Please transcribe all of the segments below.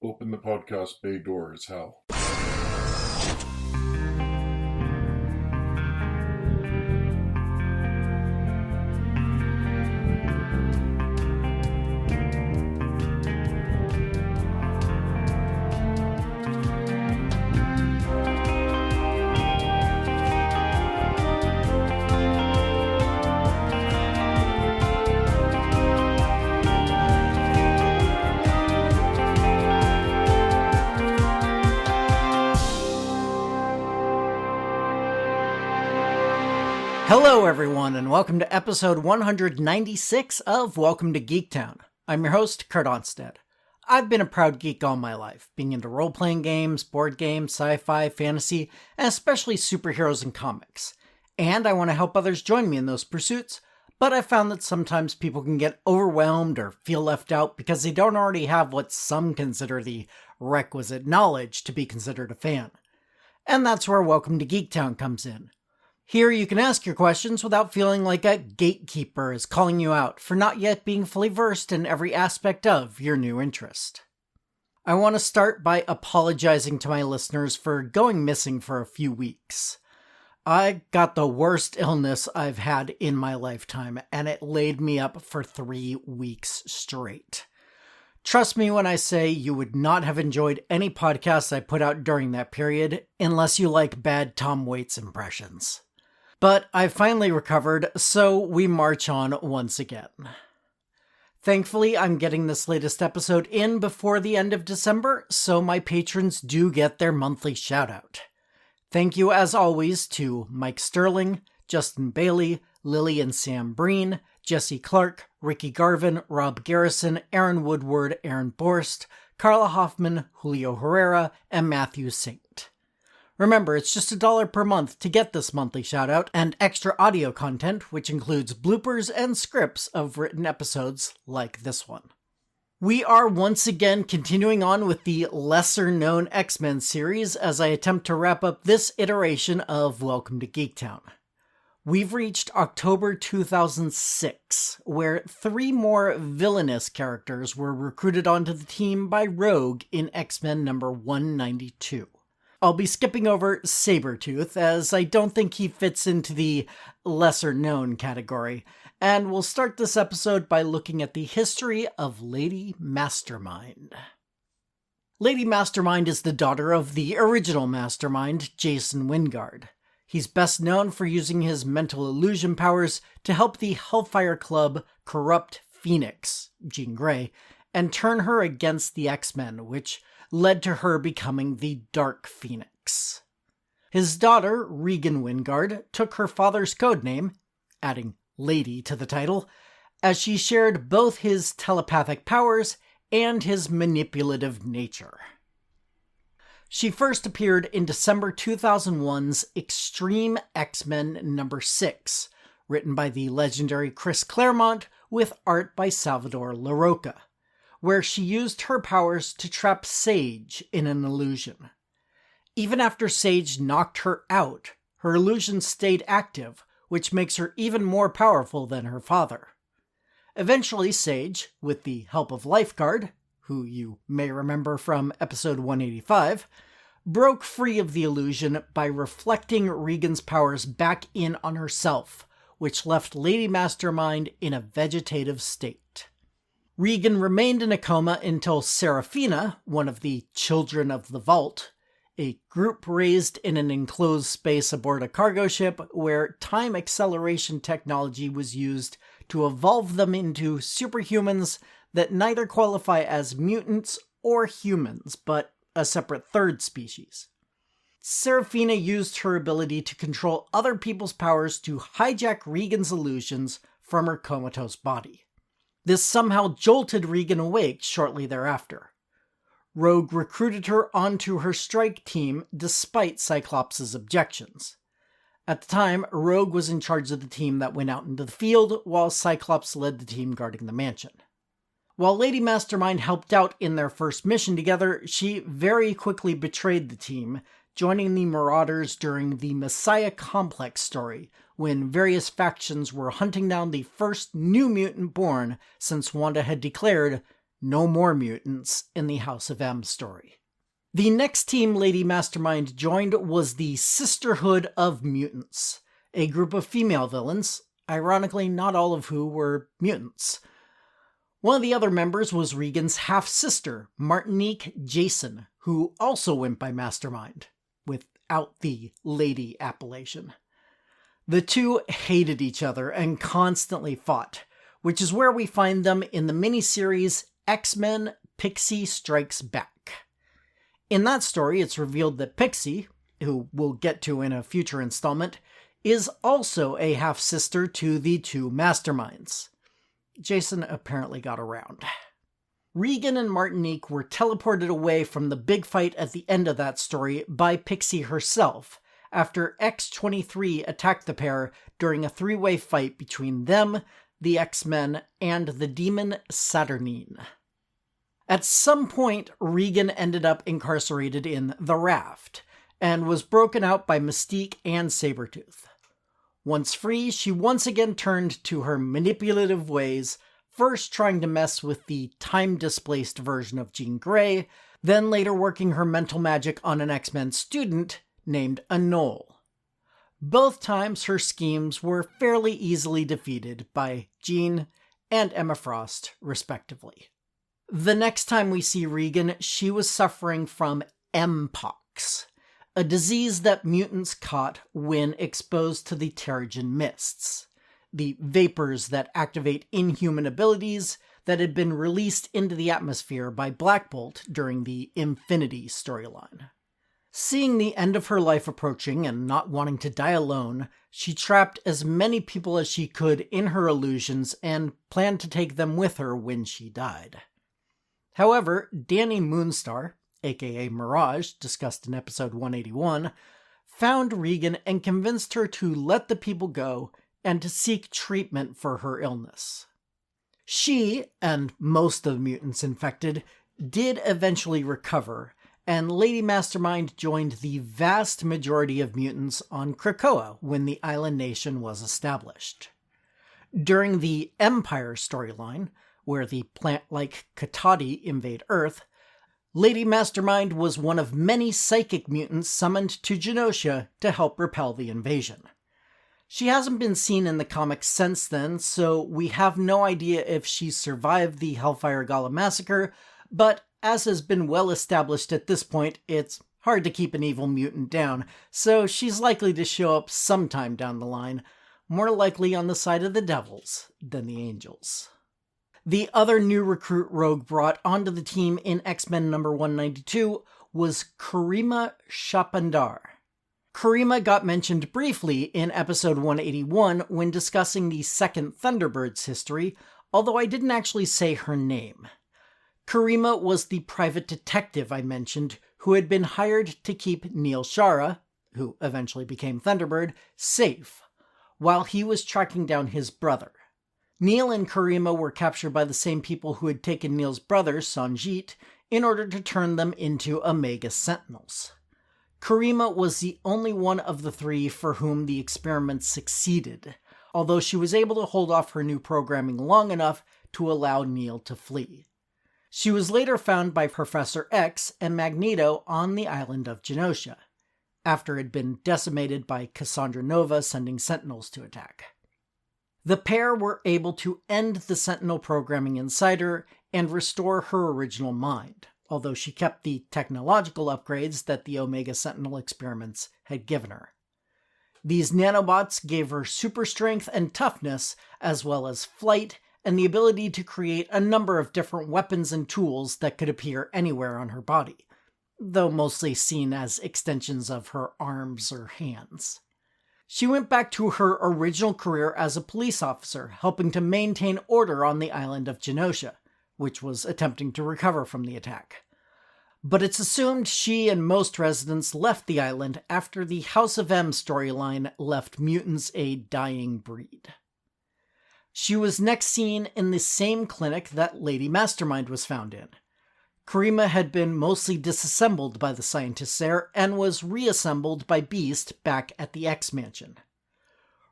Open the podcast bay doors, Hal. Hello everyone, and welcome to episode 196 of Welcome to Geektown. I'm your host, Kurt Onstead. I've been a proud geek all my life, being into role-playing games, board games, sci-fi, fantasy, and especially superheroes and comics. And I want to help others join me in those pursuits, but I found that sometimes people can get overwhelmed or feel left out because they don't already have what some consider the requisite knowledge to be considered a fan. And that's where Welcome to Geektown comes in. Here you can ask your questions without feeling like a gatekeeper is calling you out for not yet being fully versed in every aspect of your new interest. I want to start by apologizing to my listeners for going missing for a few weeks. I got the worst illness I've had in my lifetime, and it laid me up for 3 weeks straight. Trust me when I say you would not have enjoyed any podcasts I put out during that period unless you like bad Tom Waits impressions. But I finally recovered, so we march on once again. Thankfully, I'm getting this latest episode in before the end of December, so my patrons do get their monthly shoutout. Thank you, as always, to Mike Sterling, Justin Bailey, Lily and Sam Breen, Jesse Clark, Ricky Garvin, Rob Garrison, Aaron Woodward, Aaron Borst, Carla Hoffman, Julio Herrera, and Matthew Saint. Remember, it's just $1 per month to get this monthly shoutout and extra audio content, which includes bloopers and scripts of written episodes like this one. We are once again continuing on with the lesser-known X-Men series as I attempt to wrap up this iteration of Welcome to Geektown. We've reached October 2006, where 3 more villainous characters were recruited onto the team by Rogue in X-Men number 192. I'll be skipping over Sabretooth, as I don't think he fits into the lesser-known category, and we'll start this episode by looking at the history of Lady Mastermind. Lady Mastermind is the daughter of the original Mastermind, Jason Wyngarde. He's best known for using his mental illusion powers to help the Hellfire Club corrupt Phoenix, Jean Grey, and turn her against the X-Men, which led to her becoming the Dark Phoenix. His daughter, Regan Wyngarde, took her father's codename, adding Lady to the title, as she shared both his telepathic powers and his manipulative nature. She first appeared in December 2001's Extreme X-Men number 6, written by the legendary Chris Claremont with art by Salvador Larroca, where she used her powers to trap Sage in an illusion. Even after Sage knocked her out, her illusion stayed active, which makes her even more powerful than her father. Eventually, Sage, with the help of Lifeguard, who you may remember from episode 185, broke free of the illusion by reflecting Regan's powers back in on herself, which left Lady Mastermind in a vegetative state. Regan remained in a coma until Seraphina, one of the Children of the Vault, a group raised in an enclosed space aboard a cargo ship where time acceleration technology was used to evolve them into superhumans that neither qualify as mutants or humans, but a separate third species. Seraphina used her ability to control other people's powers to hijack Regan's illusions from her comatose body. This somehow jolted Regan awake shortly thereafter. Rogue recruited her onto her strike team despite Cyclops' objections. At the time, Rogue was in charge of the team that went out into the field, while Cyclops led the team guarding the mansion. While Lady Mastermind helped out in their first mission together, she very quickly betrayed the team, joining the Marauders during the Messiah Complex story, when various factions were hunting down the first New Mutant born since Wanda had declared No more mutants in the House of M story. The next team Lady Mastermind joined was the Sisterhood of Mutants, a group of female villains, ironically not all of who were mutants. One of the other members was Regan's half-sister, Martinique Jason, who also went by Mastermind, without the lady appellation. The two hated each other and constantly fought, which is where we find them in the miniseries X-Men Pixie Strikes Back. In that story, it's revealed that Pixie, who we'll get to in a future installment, is also a half-sister to the two Masterminds. Jason apparently got around. Regan and Martinique were teleported away from the big fight at the end of that story by Pixie herself, after X-23 attacked the pair during a three-way fight between them, the X-Men, and the demon Saturnine. At some point, Regan ended up incarcerated in the Raft, and was broken out by Mystique and Sabretooth. Once free, she once again turned to her manipulative ways, first trying to mess with the time-displaced version of Jean Grey, then later working her mental magic on an X-Men student named Anole. Both times her schemes were fairly easily defeated by Jean and Emma Frost, respectively. The next time we see Regan, she was suffering from Mpox, a disease that mutants caught when exposed to the Terrigen mists, the vapors that activate inhuman abilities that had been released into the atmosphere by Black Bolt during the Infinity storyline. Seeing the end of her life approaching and not wanting to die alone, she trapped as many people as she could in her illusions and planned to take them with her when she died. However, Danny Moonstar, aka Mirage, discussed in episode 181, found Regan and convinced her to let the people go and to seek treatment for her illness. She, and most of the mutants infected, did eventually recover, and Lady Mastermind joined the vast majority of mutants on Krakoa when the island nation was established. During the Empire storyline, where the plant-like Katati invade Earth, Lady Mastermind was one of many psychic mutants summoned to Genosha to help repel the invasion. She hasn't been seen in the comics since then, so we have no idea if she survived the Hellfire Gala massacre, but as has been well established at this point, it's hard to keep an evil mutant down, so she's likely to show up sometime down the line, more likely on the side of the devils than the angels. The other new recruit rogue brought onto the team in X-Men number 192 was Karima Shapandar. Karima got mentioned briefly in episode 181 when discussing the second Thunderbird's history, although I didn't actually say her name. Karima was the private detective I mentioned who had been hired to keep Neil Shara, who eventually became Thunderbird, safe, while he was tracking down his brother. Neil and Karima were captured by the same people who had taken Neil's brother, Sanjit, in order to turn them into Omega Sentinels. Karima was the only one of the three for whom the experiment succeeded, although she was able to hold off her new programming long enough to allow Neil to flee. She was later found by Professor X and Magneto on the island of Genosha, after it had been decimated by Cassandra Nova sending Sentinels to attack. The pair were able to end the Sentinel programming inside her and restore her original mind, although she kept the technological upgrades that the Omega Sentinel experiments had given her. These nanobots gave her super strength and toughness, as well as flight and the ability to create a number of different weapons and tools that could appear anywhere on her body, though mostly seen as extensions of her arms or hands. She went back to her original career as a police officer, helping to maintain order on the island of Genosha, which was attempting to recover from the attack. But it's assumed she and most residents left the island after the House of M storyline left mutants a dying breed. She was next seen in the same clinic that Lady Mastermind was found in. Karima had been mostly disassembled by the scientists there and was reassembled by Beast back at the X-Mansion.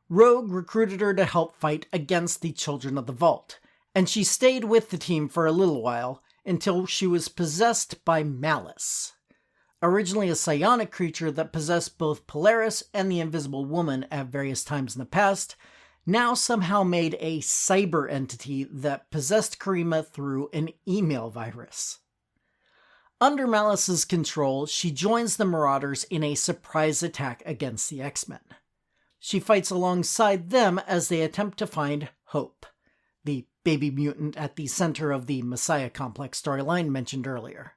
Rogue recruited her to help fight against the Children of the Vault, and she stayed with the team for a little while until she was possessed by Malice. Originally a psionic creature that possessed both Polaris and the Invisible Woman at various times in the past, now somehow made a cyber entity that possessed Karima through an email virus. Under Malice's control, she joins the Marauders in a surprise attack against the X-Men. She fights alongside them as they attempt to find Hope, the baby mutant at the center of the Messiah Complex storyline mentioned earlier.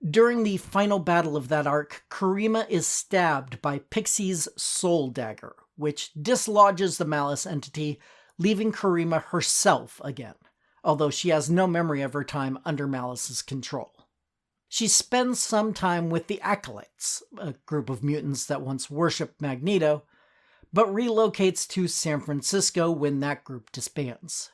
During the final battle of that arc, Karima is stabbed by Pixie's soul dagger, which dislodges the Malice entity, leaving Karima herself again, although she has no memory of her time under Malice's control. She spends some time with the Acolytes, a group of mutants that once worshipped Magneto, but relocates to San Francisco when that group disbands.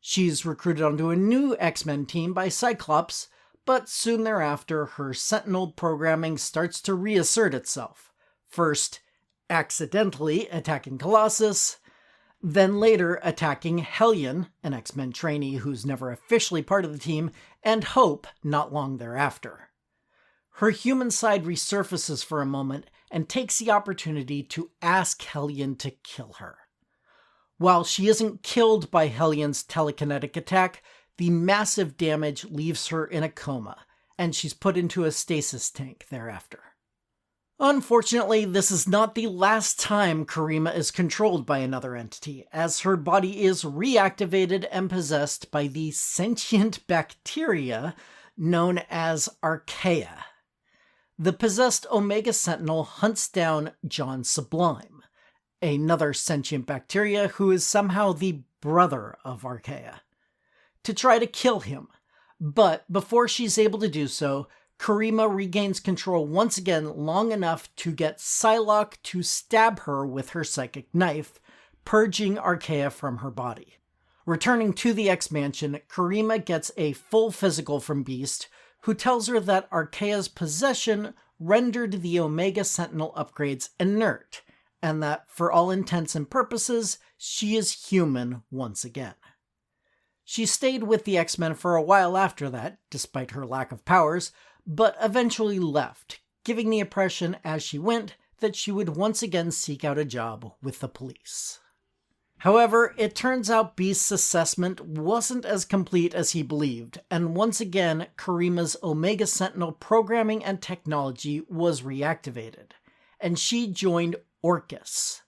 She's recruited onto a new X-Men team by Cyclops, but soon thereafter her Sentinel programming starts to reassert itself, first accidentally attacking Colossus, then later attacking Hellion, an X-Men trainee who's never officially part of the team, and Hope not long thereafter. Her human side resurfaces for a moment and takes the opportunity to ask Hellion to kill her. While she isn't killed by Hellion's telekinetic attack, the massive damage leaves her in a coma, and she's put into a stasis tank thereafter. Unfortunately, this is not the last time Karima is controlled by another entity, as her body is reactivated and possessed by the sentient bacteria known as Archaea. The possessed Omega Sentinel hunts down John Sublime, another sentient bacteria who is somehow the brother of Archaea, to try to kill him. But before she's able to do so, Karima regains control once again long enough to get Psylocke to stab her with her psychic knife, purging Archaea from her body. Returning to the X-Mansion, Karima gets a full physical from Beast, who tells her that Archaea's possession rendered the Omega Sentinel upgrades inert, and that for all intents and purposes, she is human once again. She stayed with the X-Men for a while after that, despite her lack of powers, but eventually left, giving the impression as she went that she would once again seek out a job with the police. However, it turns out Beast's assessment wasn't as complete as he believed, and once again, Karima's Omega Sentinel programming and technology was reactivated, and she joined Orcus,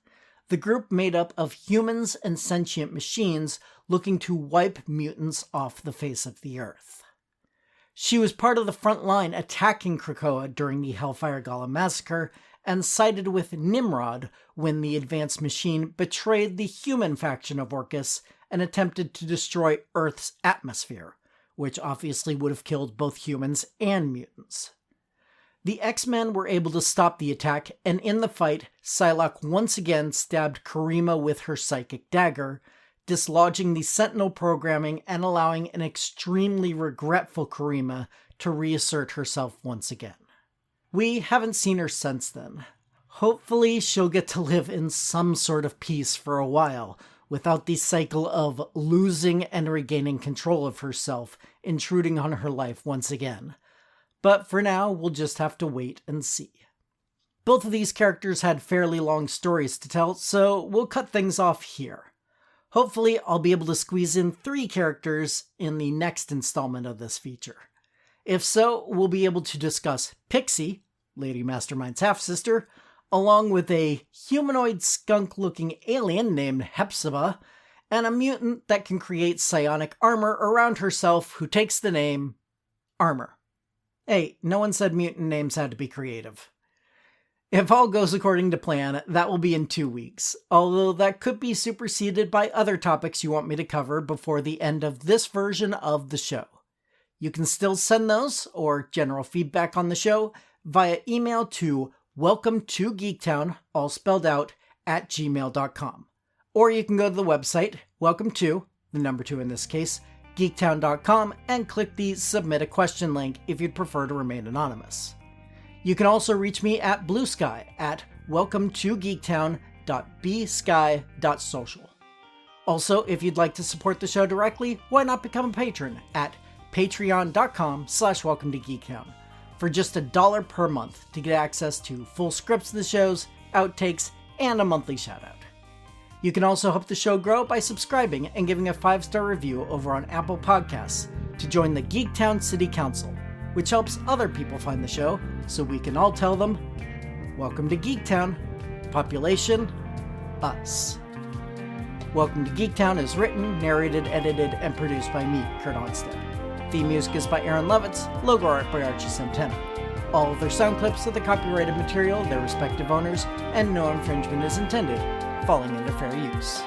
the group made up of humans and sentient machines looking to wipe mutants off the face of the earth. She was part of the front line attacking Krakoa during the Hellfire Gala massacre, and sided with Nimrod when the advanced machine betrayed the human faction of Orcus and attempted to destroy Earth's atmosphere, which obviously would have killed both humans and mutants. The X-Men were able to stop the attack, and in the fight, Psylocke once again stabbed Karima with her psychic dagger, dislodging the Sentinel programming and allowing an extremely regretful Karima to reassert herself once again. We haven't seen her since then. Hopefully she'll get to live in some sort of peace for a while, without the cycle of losing and regaining control of herself intruding on her life once again. But for now, we'll just have to wait and see. Both of these characters had fairly long stories to tell, so we'll cut things off here. Hopefully, I'll be able to squeeze in 3 characters in the next installment of this feature. If so, we'll be able to discuss Pixie, Lady Mastermind's half-sister, along with a humanoid skunk-looking alien named Hepzibah, and a mutant that can create psionic armor around herself who takes the name Armor. Hey, no one said mutant names had to be creative. If all goes according to plan, that will be in 2 weeks, although that could be superseded by other topics you want me to cover before the end of this version of the show. You can still send those, or general feedback on the show, via email to welcome2geektown, all spelled out, @gmail.com. Or you can go to the website, welcome2, the number 2 in this case, geektown.com, and click the Submit a Question link if you'd prefer to remain anonymous. You can also reach me at Blue Sky at welcome2geektown.bsky.social. Also, if you'd like to support the show directly, why not become a patron at patreon.com/welcome to Geektown for just $1 per month to get access to full scripts of the shows, outtakes, and a monthly shoutout. You can also help the show grow by subscribing and giving a 5-star review over on Apple Podcasts to join the Geektown City Council, which helps other people find the show so we can all tell them, welcome to Geektown, population, us. Welcome to Geektown is written, narrated, edited, and produced by me, Kurt Onstead. Theme music is by Aaron Levitz, logo art by Archie Santana. All of their sound clips are the copyrighted material of their respective owners, and no infringement is intended, falling into fair use.